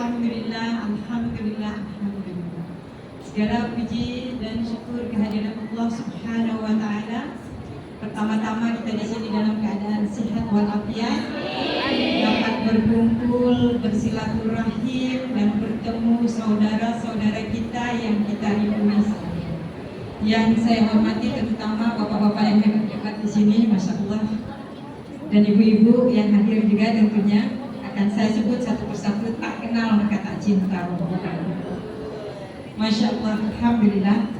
Alhamdulillah, Alhamdulillah, Alhamdulillah. Segala puji dan syukur kehadiran Allah Subhanahu wa Ta'ala. Pertama-tama kita di sini dalam keadaan sehat walafiat, dapat berkumpul, bersilaturahim dan bertemu saudara-saudara kita yang kita rindu. Yang saya hormati terutama bapak-bapak yang hebat-hebat di sini, masya Allah, dan ibu-ibu yang hadir juga tentunya. Akan saya sebut satu persatu, tak kenal maka tak cinta. Masya Allah, Alhamdulillah.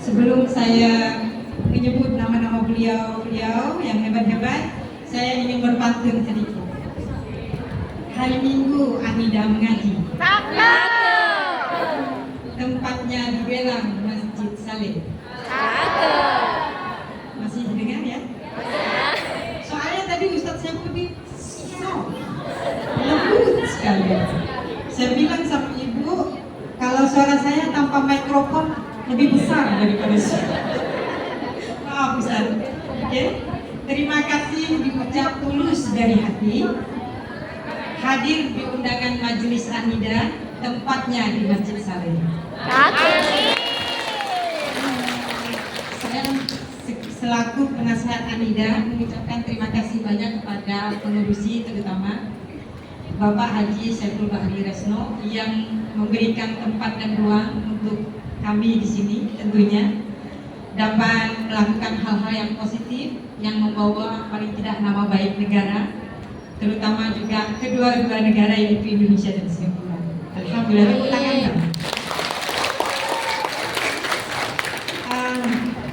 Sebelum saya menyebut nama-nama beliau-beliau yang hebat-hebat, saya ingin berpantun sedikit. Hari Minggu Anida mengaji. Tempatnya di Belang, Masjid Saleh. Masih dengar ya? Soalnya tadi Ustadz Syamsuddin lembut sekali. Saya bilang sama ibu, kalau suara saya tanpa mikrofon lebih besar daripada suara. Maaf Ustaz. Oke. Terima kasih diucap tulus dari hati. Hadir di undangan Majelis Anida, tempatnya di Masjid Saleh. Saya selaku penasihat Anida mengucapkan terima kasih banyak kepada pengurusi terutama Bapak Haji Saiful Bahri Resno yang memberikan tempat dan ruang untuk kami di sini tentunya dapat melakukan hal-hal yang positif yang membawa paling tidak nama baik negara, terutama juga kedua-dua negara yaitu Indonesia dan Singapura. Alhamdulillah, tepuk tangan dong.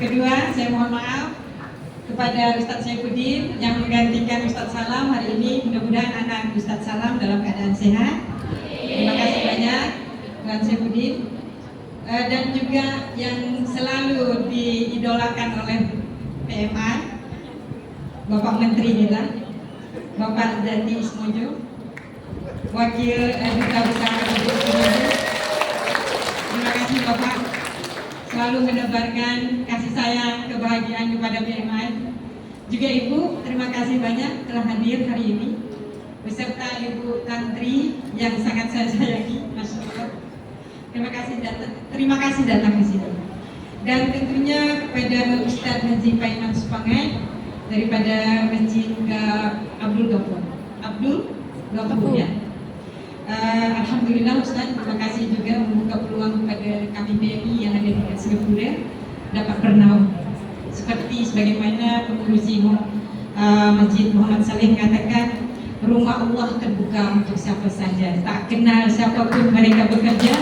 Kedua, saya mohon maaf kepada Ustadz Syaifuddin yang menggantikan Ustadz Salam hari ini. Mudah-mudahan anak Ustadz Salam dalam keadaan sehat. Terima kasih banyak Tuan Syaifuddin. Dan juga yang selalu diidolakan oleh PMI, Bapak Menteri kita, Bapak Zati Ismojo, Wakil Duta Besar Republik Indonesia. Terima kasih Bapak selalu menebarkan kasih sayang, kebahagiaan kepada PMI. Juga Ibu, terima kasih banyak telah hadir hari ini beserta Ibu Tantri yang sangat saya sayangi, Masya Allah. Terima kasih datang ke sini. Dan tentunya kepada Ustadz Haji Paiman Supangai daripada Masjid Abdul Ghafur ya. Alhamdulillah Ustadz, terima kasih juga membuka peluang kepada kami BMI yang ada di Singapura dapat bernaung. Seperti sebagaimana pengurusi Masjid Muhammad Saleh katakan, rumah Allah terbuka untuk siapa saja, tak kenal siapapun mereka bekerja,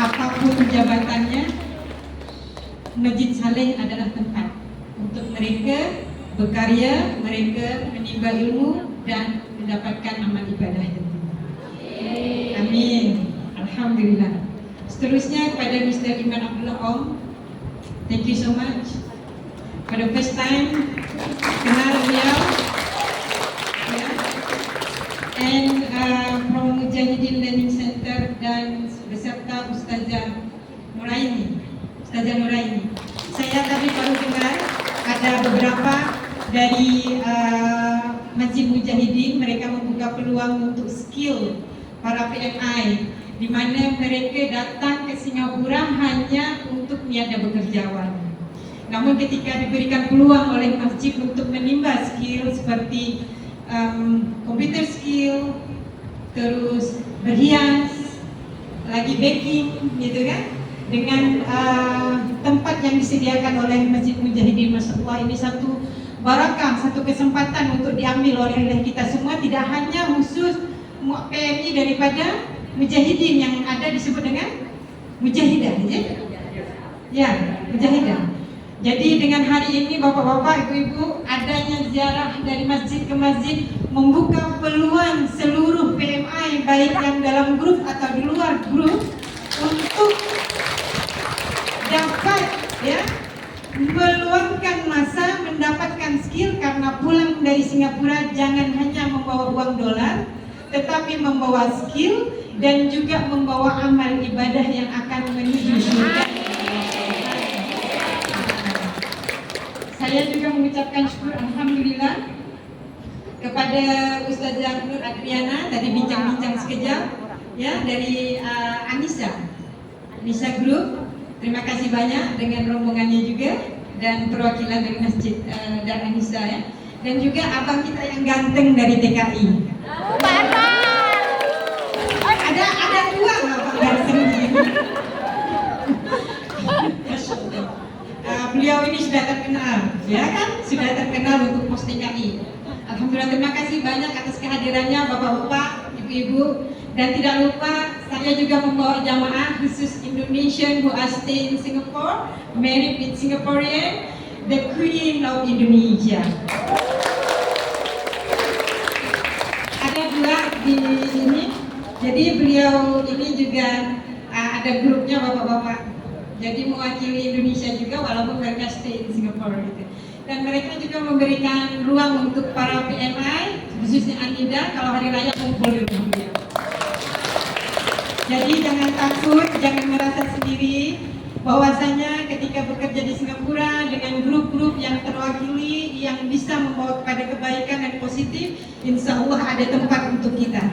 apapun jabatannya. Masjid Saleh adalah tempat untuk mereka berkarya, mereka menimba ilmu dan mendapatkan amal ibadah tentu. Amin. Alhamdulillah. Seterusnya kepada Mr. Iman Abdullah Om, thank you so much. For the first time kenal beliau, and from Mujahidin Learning Center dan beserta Ustazah Nuraini. Saya tadi baru dengar ada beberapa dari Masjid Mujahidin, mereka membuka peluang untuk skill para PMI, di mana mereka datang ke Singapura hanya untuk niatnya bekerjawan. Namun ketika diberikan peluang oleh masjid untuk menimba skill seperti computer skill, terus berhias, lagi baking, gitu kan, dengan tempat yang disediakan oleh Masjid Mujahidin, Masya Allah, ini satu barakah, satu kesempatan untuk diambil oleh kita semua, tidak hanya khusus PMI daripada Mujahidin yang ada disebut dengan Mujahidah, ya, Mujahidah. Jadi dengan hari ini bapak-bapak, ibu-ibu, adanya ziarah dari masjid ke masjid membuka peluang seluruh PMI baik yang dalam grup atau di luar grup untuk dapat ya meluangkan masa mendapatkan skill, karena pulang dari Singapura jangan hanya membawa uang dolar, tetapi membawa skill dan juga membawa amal ibadah yang akan menuju surga. Saya juga mengucapkan syukur, alhamdulillah, kepada Ustazah Nur Adriana tadi bincang-bincang sekejap ya dari Anissa Group. Terima kasih banyak dengan rombongannya juga dan perwakilan dari Masjid dan Anissa ya. Dan juga abang kita yang ganteng dari TKI. Ada uang abang ganteng ini. Beliau ini sudah terkenal, ya kan? Sudah terkenal untuk pos TKI. Alhamdulillah, terima kasih banyak atas kehadirannya Bapak-bapak, Ibu-ibu. Dan tidak lupa saya juga membawa jamaah khusus Indonesian who are stay in Singapore, married with Singaporean, the Queen of Indonesia. Ada dua di sini. Jadi beliau ini juga ada grupnya Bapak-bapak. Jadi mewakili Indonesia juga walaupun mereka stay in Singapore gitu. Dan mereka juga memberikan ruang untuk para PMI, khususnya Anida, kalau hari raya kumpul di rumah beliau. Jadi jangan takut, jangan merasa sendiri, bahwasanya ketika bekerja di Singapura dengan grup-grup yang terwakili, yang bisa membawa kepada kebaikan dan positif, insya Allah ada tempat untuk kita.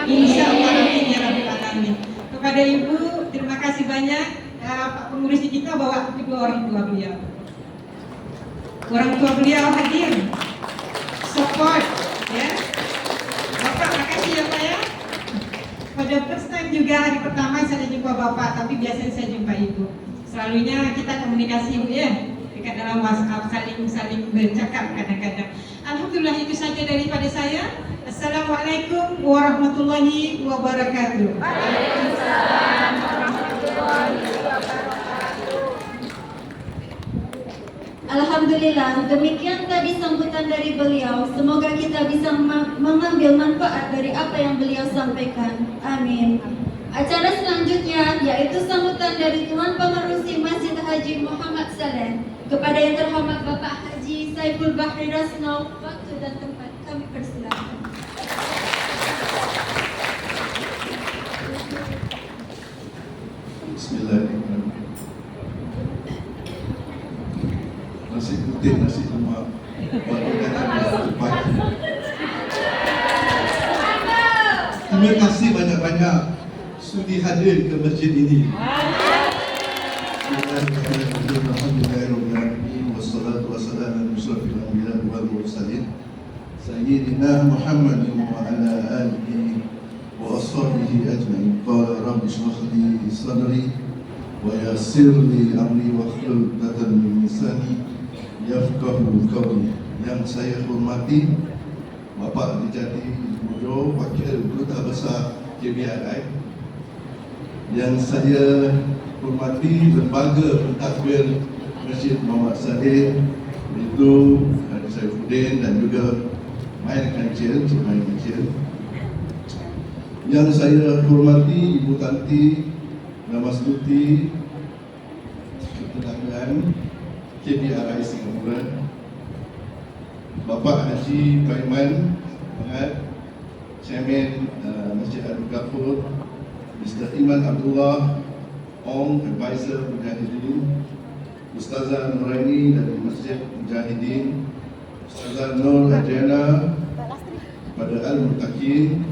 Insya Allah, amin ya Rabbal Alamin. Kepada Ibu, terima kasih banyak. Pak pengurus kita bawa kedua orang tua beliau. Orang tua beliau hadir, support, ya. Bapak, makasih ya Pak ya. Pada first time juga hari pertama saya jumpa Bapak, tapi biasanya saya jumpa Ibu. Selalunya kita komunikasi Ibu ya, dekat dalam WhatsApp, saling bercakap kadang-kadang. Alhamdulillah itu saja daripada saya. Assalamualaikum warahmatullahi wabarakatuh. Waalaikumsalam warahmatullahi wabarakatuh. Alhamdulillah, demikian tadi sambutan dari beliau. Semoga kita bisa mengambil manfaat dari apa yang beliau sampaikan. Amin. Acara selanjutnya yaitu sambutan dari Tuan Pengerusi Masjid Haji Muhammad Saleh kepada yang terhormat Bapak Haji Saiful Bahri Rasnau. Waktu dan tempat kami persilakan. Bismillahirrahmanirrahim. Nasi putih, nasi lemak, terima kasih banyak-banyak sudi hadir ke masjid ini. Alhamdulillahirrahmanirrahim. Wassalatu wassalamu ala asyrafil anbiya'i wal mursalin sayyidina Muhammadin wa ala alihi wa ashabihi ajma'in. Qala rabbi shrah li sadri wa yassir li amri wahlul 'uqdatam min lisani yafqahu qawli. Yang saya hormati Bapak Dijati Mujo, Wakil Duta Besar KBRI. Yang saya hormati Lembaga Pentadbir Masjid Muhammad Saleh, itu Haji Saifuddin dan juga Main Kancil, Cik Main Kancil. Yang saya hormati Ibu Tanti Namastuti, Ketenangan KBRI Singapura, Bapak Haji Paiman Mahat, Chairman Masjid Abdul Ghafur, Mr. Iman Abdullah Ong, Advisor Mujahidin, Ustazah Nuraini dari Masjid Mujahidin, Ustazah Nur Adriana pada Al-Muttaqin,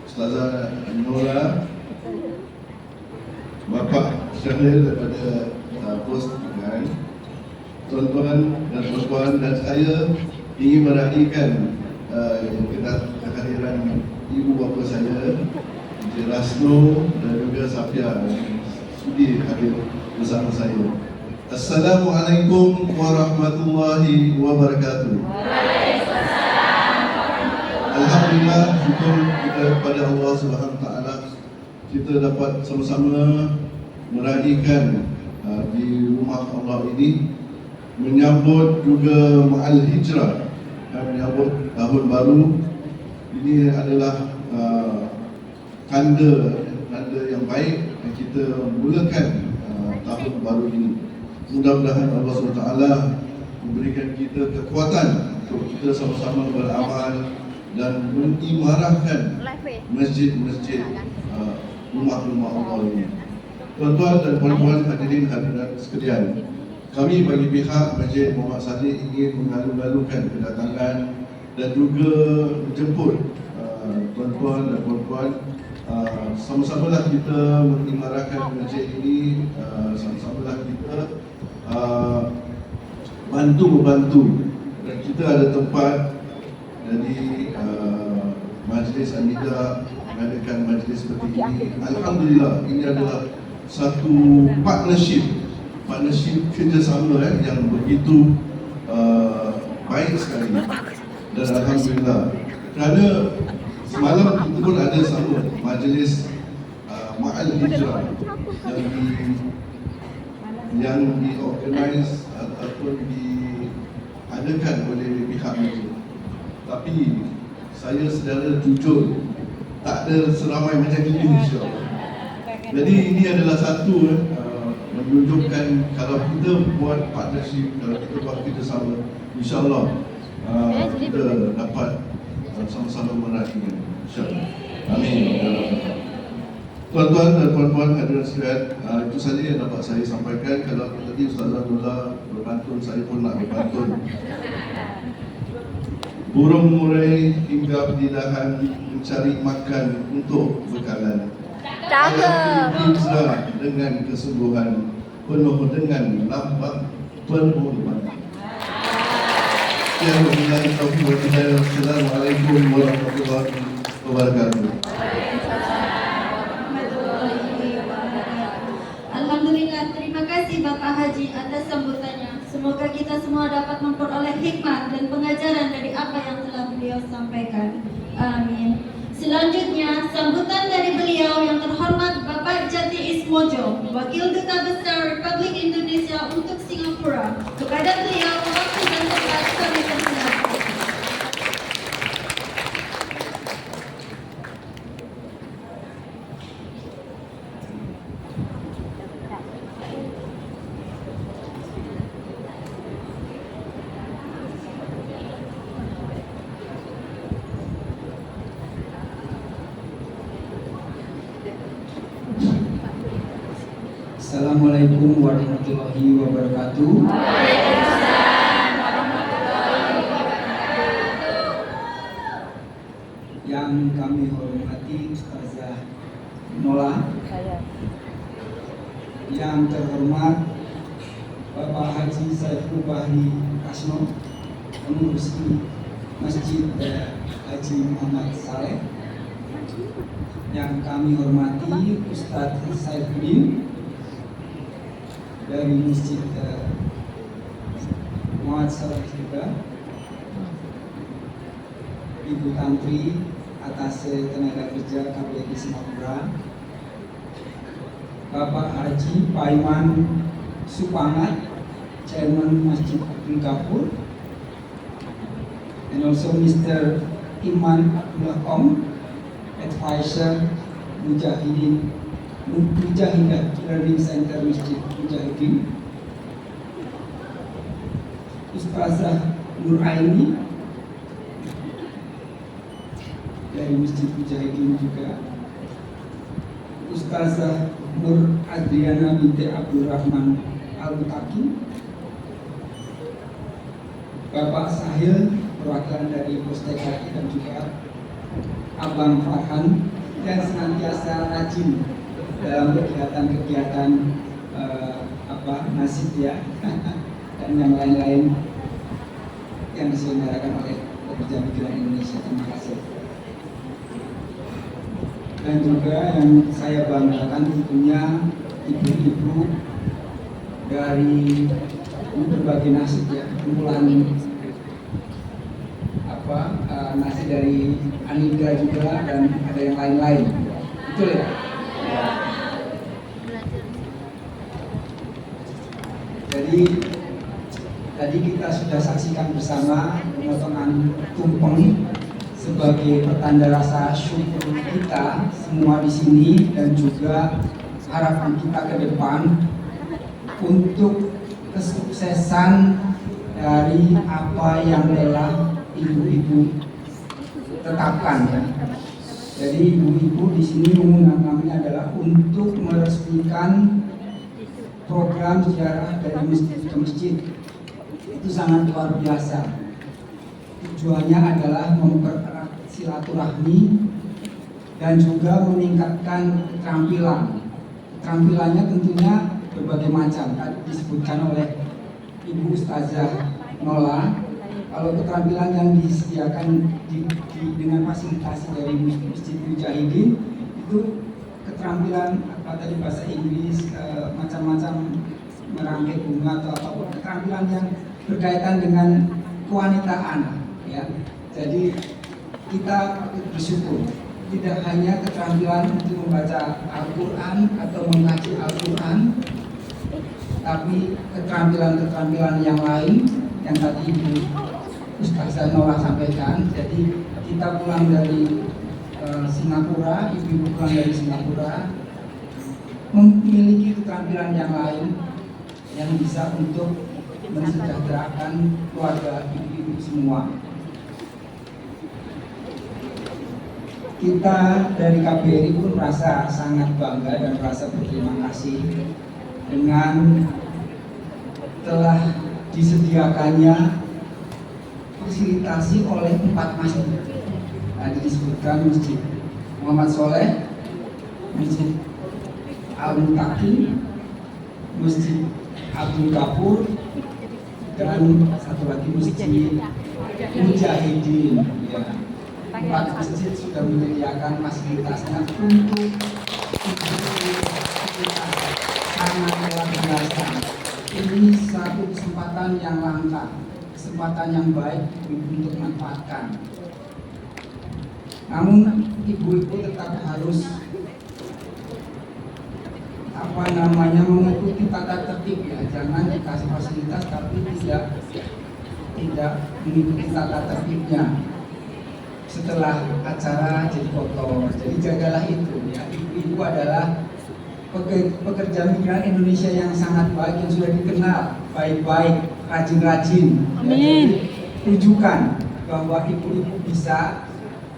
Ustazah Nora, Bapak Syahil daripada Pos Pengai, tuan-tuan dan puan-puan, dan saya ingin meraihkan kehadiran ibu bapa saya, Encik Rasno dan juga Safia sudi hadir bersama saya. Assalamualaikum warahmatullahi wabarakatuh. Alhamdulillah, syukur kita kepada Allah Subhanahu Taala, kita dapat sama-sama meraihkan di rumah Allah ini, menyambut juga Ma'al Hijrah, menyambut tahun baru. Ini adalah tanda yang baik yang kita mulakan tahun baru ini. Mudah-mudahan Allah SWT memberikan kita kekuatan untuk kita sama-sama beramal dan mengimarahkan masjid-masjid rumah-rumah Allah ini. Tuan-tuan dan puan-puan hadirin hadirat sekalian, kami bagi pihak Masjid Muhammad Saleh ingin mengalu-alukan kedatangan dan juga menjemput tuan-tuan dan puan-puan. Sama-samalah kita mengimarahkan masjid ini, sama-samalah kita bantu-membantu, dan kita ada tempat. Jadi Majlis Amidah mengadakan majlis seperti ini. Alhamdulillah, ini adalah satu partnership kerjasama yang begitu baik sekali. Dan Alhamdulillah, kerana semalam kita pun ada sama majlis Ma'al Hijrah yang diorganize ataupun diadakan oleh pihak masjid. Tapi saya secara jujur tak ada seramai macam ini, insyaAllah. Jadi ini adalah satu menunjukkan kalau kita buat partnership, kalau kita buat kerjasama, insyaAllah kita dapat sama-sama meraihnya, insyaAllah. Amin. Tuan-tuan dan puan-puan hadirin sekalian, itu saja yang dapat saya sampaikan. Kalau tadi Ustazah Nurullah berpantun, saya pun nak berpantun. Burung murai hinggap di dahan mencari makan untuk bekalan. Hijrah dengan kesungguhan, penuh dengan lambang permohonan. Assalamualaikum warahmatullahi wabarakatuh. Alhamdulillah, terima kasih Bapak Haji atas sambutannya. Semoga kita semua dapat memperoleh hikmah dan pengajaran dari apa yang telah beliau sampaikan. Amin. Selanjutnya, sambutan dari beliau yang terhormat Bapak Jati Ismojo, Wakil Duta Besar Republik Indonesia untuk Singapura. Kepada beliau, waktu dan tempat kami persilakan. Assalamualaikum warahmatullahi wabarakatuh. Yang kami hormati Ustazah Nola, yang terhormat Bapak Haji Saiful Bahri Kasno, pengurus Masjid Haji Muhammad Saleh, yang kami hormati Ustaz Saifuddin dari Masjid Muhammad Saleh juga, Ibu Tantri atas tenaga kerja KBRI Singapura, Bapak Haji Paiman Supangat, Chairman Masjid Abdul Ghafur, and also Mr. Iman Abdullah Om, Advisor Mujahidah Learning Center Masjid Mujahidin, Ustazah Nur Aini dari Masjid Mujahidin juga, Ustazah Nur Adriana binti Abdul Rahman Al-Mutaki, Bapak Sahil perwakilan dari Pustekati, dan juga Abang Farhan yang senantiasa rajin dalam kegiatan-kegiatan nasib ya dan yang lain-lain yang diselenggarakan oleh Pekerja Migran Indonesia. Terima kasih. Dan juga yang saya banggakan tentunya ibu-ibu dari berbagai nasib ya, kumpulan nasi dari Aniga juga, dan ada yang lain-lain. Betul ya? Jadi tadi kita sudah saksikan bersama pemotongan tumpeng sebagai pertanda rasa syukur kita semua di sini, dan juga harapan kita ke depan untuk kesuksesan dari apa yang telah ibu-ibu tetapkan ya. Jadi ibu-ibu di sini mengundang adalah untuk meresmikan program ziarah dari masjid ke masjid. Itu sangat luar biasa. tujuannya adalah mempererat silaturahmi dan juga meningkatkan keterampilan. Keterampilannya tentunya berbagai macam. Tadi disebutkan oleh Ibu Ustazah Nola, kalau keterampilan yang disediakan dengan fasilitasi dari Masjid Mujahidin itu keterampilan apa tadi bahasa Inggris, macam-macam merangkai bunga atau apapun, keterampilan yang berkaitan dengan kewanitaan, ya. Jadi kita bersyukur tidak hanya keterampilan untuk membaca Al-Quran atau mengaji Al-Quran, tapi keterampilan-keterampilan yang lain yang tadi Ibu Ustazah Nola sampaikan. Jadi kita pulang dari Singapura, ibu pulang dari Singapura memiliki keterampilan yang lain yang bisa untuk mensejahterakan keluarga ibu-ibu semua. Kita dari KBRI pun merasa sangat bangga dan merasa berterima kasih dengan telah disediakannya fasilitasi oleh 4 masjid. Tadi disebutkan Masjid Muhammad Soleh, Masjid Al-Mutaqin, Masjid Abdul Ghafur, dan satu lagi Masjid Mujahidin. Ya. 4 masjid sudah menyediakan fasilitasnya untuk sangat luar biasa. Ini satu kesempatan yang langka, kesempatan yang baik untuk manfaatkan. Namun ibu-ibu tetap harus mengikuti tata tertib, ya. Jangan dikasih fasilitas tapi tidak mengikuti tata tertibnya. Setelah acara jadi kotor, jadi jagalah itu, ya. Ibu-ibu adalah pekerja migran Indonesia yang sangat baik, yang sudah dikenal baik-baik, rajin-rajin. Jadi rujukan bahwa ibu-ibu bisa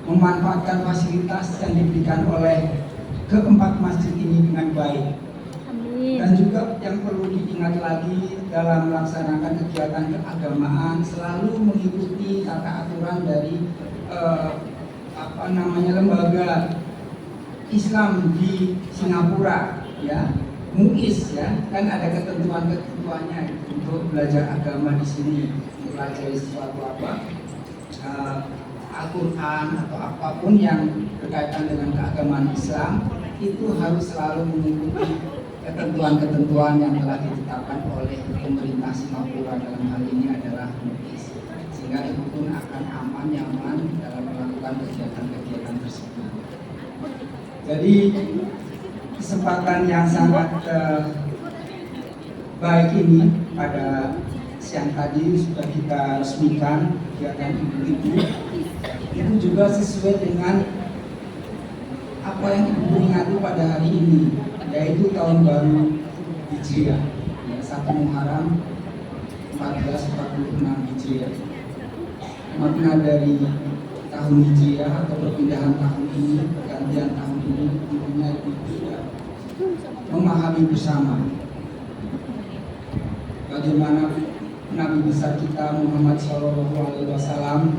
memanfaatkan fasilitas yang diberikan oleh keempat masjid ini dengan baik. Dan juga yang perlu diingat lagi dalam melaksanakan kegiatan keagamaan, selalu mengikuti tata aturan dari lembaga Islam di Singapura, ya, MUIS, ya, kan ada ketentuannya untuk belajar agama di sini, belajar sesuatu Al-Quran atau apapun yang berkaitan dengan keagamaan Islam itu harus selalu mengikuti ketentuan-ketentuan yang telah ditetapkan oleh pemerintah Singapura, dalam hal ini adalah MUIS, sehingga itu pun akan aman, nyaman dalam melakukan kegiatan-kegiatan tersebut. Jadi kesempatan yang sangat baik ini pada siang tadi sudah kita resmikan kegiatan ibu-ibu. Itu juga sesuai dengan apa yang ibu ingati pada hari ini, yaitu tahun baru Hijriah, ya, 1 Muharram 1446 Hijriah. Makna dari tahun Hijriah atau perpindahan tahun ini, pergantian tahun ini, tentunya itu sudah memahami bersama bagaimana Nabi besar kita Muhammad SAW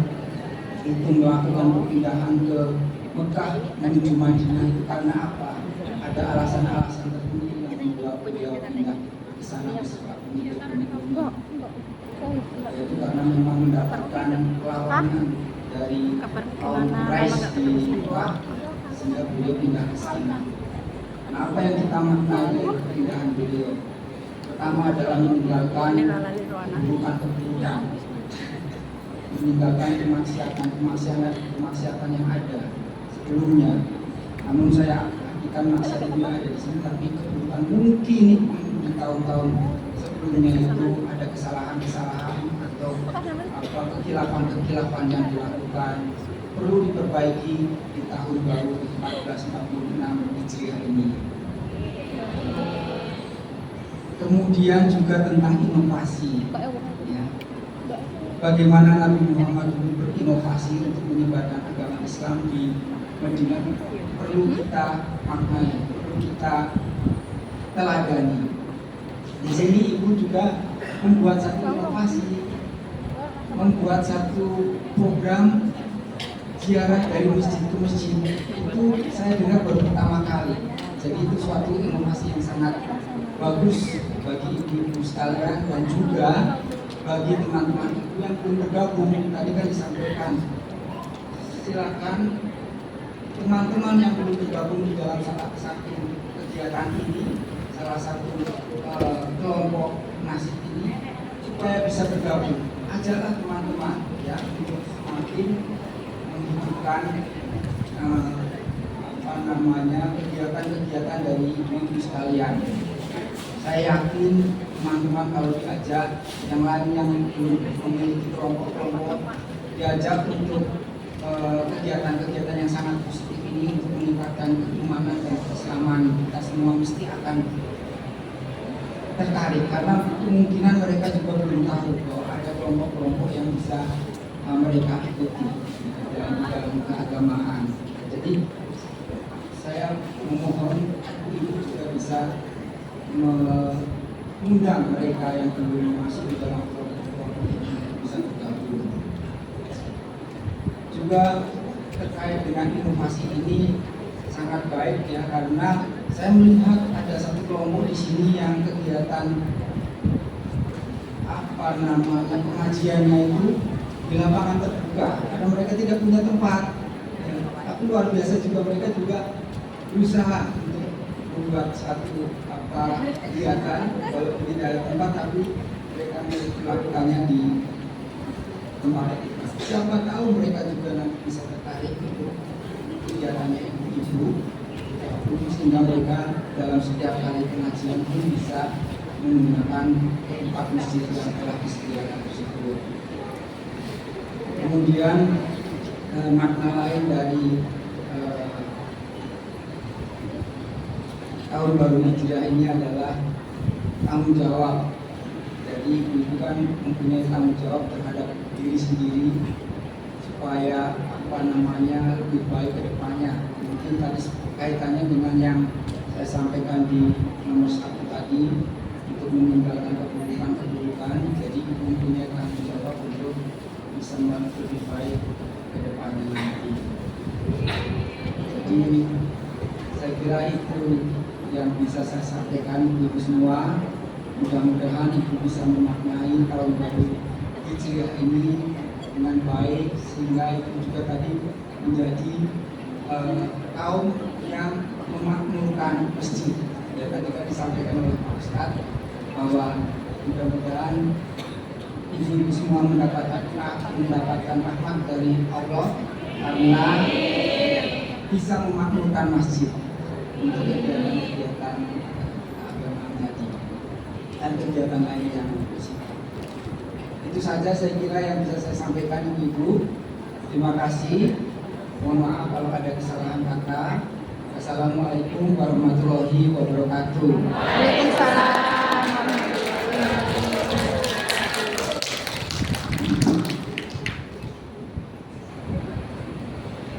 itu melakukan perpindahan ke Mekah menuju Madinah itu karena apa? Ada alasan-alasan tertentu yang membuat beliau pindah ke sana beserta pengikut-pengikutnya, yaitu karena memang mendapatkan perlawanan dari kaum Quraisy di Mekah sehingga beliau pindah ke sana. Nah, apa yang kita maknai dari perpindahan beliau? Pertama adalah meninggalkan keburukan-keburukan, meninggalkan kemaksiatan yang ada sebelumnya. Namun saya artikan maksiat itu ada di sini, tapi keburukan mungkin di tahun-tahun sebelumnya itu ada kesalahan-kesalahan atau kekhilafan yang dilakukan perlu diperbaiki di tahun baru 1446 Hijriah ini. Kemudian juga tentang inovasi, ya. Bagaimana Nabi Muhammad dulu berinovasi untuk menyebarkan agama Islam di Madinah perlu kita maknai, perlu kita teladani. Di sini ibu juga membuat satu inovasi, membuat satu program ziarah dari masjid ke masjid. Itu saya dengar baru pertama kali. Jadi itu suatu inovasi yang sangat bagus bagi ibu-ibu sekalian dan juga bagi teman-teman ibu yang belum bergabung. Tadi kan disampaikan, silakan teman-teman yang belum bergabung di dalam salah satu kegiatan ini, salah satu kelompok nasib ini, supaya bisa bergabung. Ajaklah teman-teman ya untuk semakin menghidupkan kegiatan-kegiatan dari ibu-ibu sekalian. Saya yakin teman-teman kalau diajak, yang lain yang belum memiliki kelompok-kelompok, diajak untuk kegiatan-kegiatan yang sangat positif ini untuk meningkatkan keimanan dan keislaman, kita semua mesti akan tertarik, karena kemungkinan mereka juga belum tahu bahwa ada kelompok-kelompok yang bisa mereka ikuti dalam keagamaan. Jadi saya memohon ibu juga bisa mengundang mereka yang belum masuk di dalam kelompok ini bisa bergabung. Juga terkait dengan inovasi ini sangat baik ya, karena saya melihat ada satu kelompok di sini yang kegiatan pengajiannya itu di lapangan terbuka, karena mereka tidak punya tempat. Ya, tapi luar biasa juga mereka juga berusaha untuk membuat satu kegiatan walaupun tidak ada tempat, tapi mereka melakukannya di tempat itu. Siapa tahu mereka juga nanti bisa tertarik untuk kegiatannya ibu-ibu, sehingga mereka dalam setiap kali pengajian pun bisa menggunakan tempat masjid yang telah disediakan tersebut. Kemudian makna lain dari tahun baru Hijriah ini adalah tanggung jawab. Jadi ibu kan mempunyai tanggung jawab terhadap diri sendiri supaya lebih baik ke depannya. Mungkin tadi kaitannya dengan yang saya sampaikan di nomor 1 tadi, untuk meninggalkan keburukan. Jadi ibu mempunyai tanggung jawab untuk bisa lebih baik ke depannya nanti. Jadi saya kira itu yang bisa saya sampaikan ibu semua. Mudah-mudahan ibu bisa memaknai tahun baru Hijriah ini dengan baik, sehingga itu juga tadi menjadi kaum yang memakmurkan masjid. Ya, tadi kan disampaikan oleh Pak Ustadz bahwa mudah-mudahan ibu-ibu semua mendapatkan rahmat dari Allah karena bisa memakmurkan masjid untuk kegiatan agama tadi dan kegiatan lain yang positif. Itu saja saya kira yang bisa saya sampaikan ibu. Terima kasih. Mohon maaf kalau ada kesalahan kata. Assalamualaikum warahmatullahi wabarakatuh. Waalaikumsalam.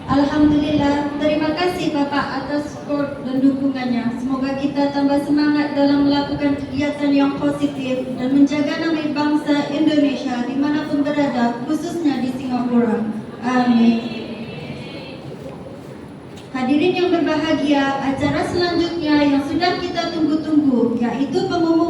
Alhamdulillah, terima kasih Bapak atas support dan dukungannya. Semoga kita tambah semangat dalam melakukan kegiatan yang positif dan menjaga nama bangsa Indonesia dimanapun berada, khususnya di Singapura. Amin. Hadirin yang berbahagia, acara selanjutnya yang sudah kita tunggu-tunggu yaitu pengumuman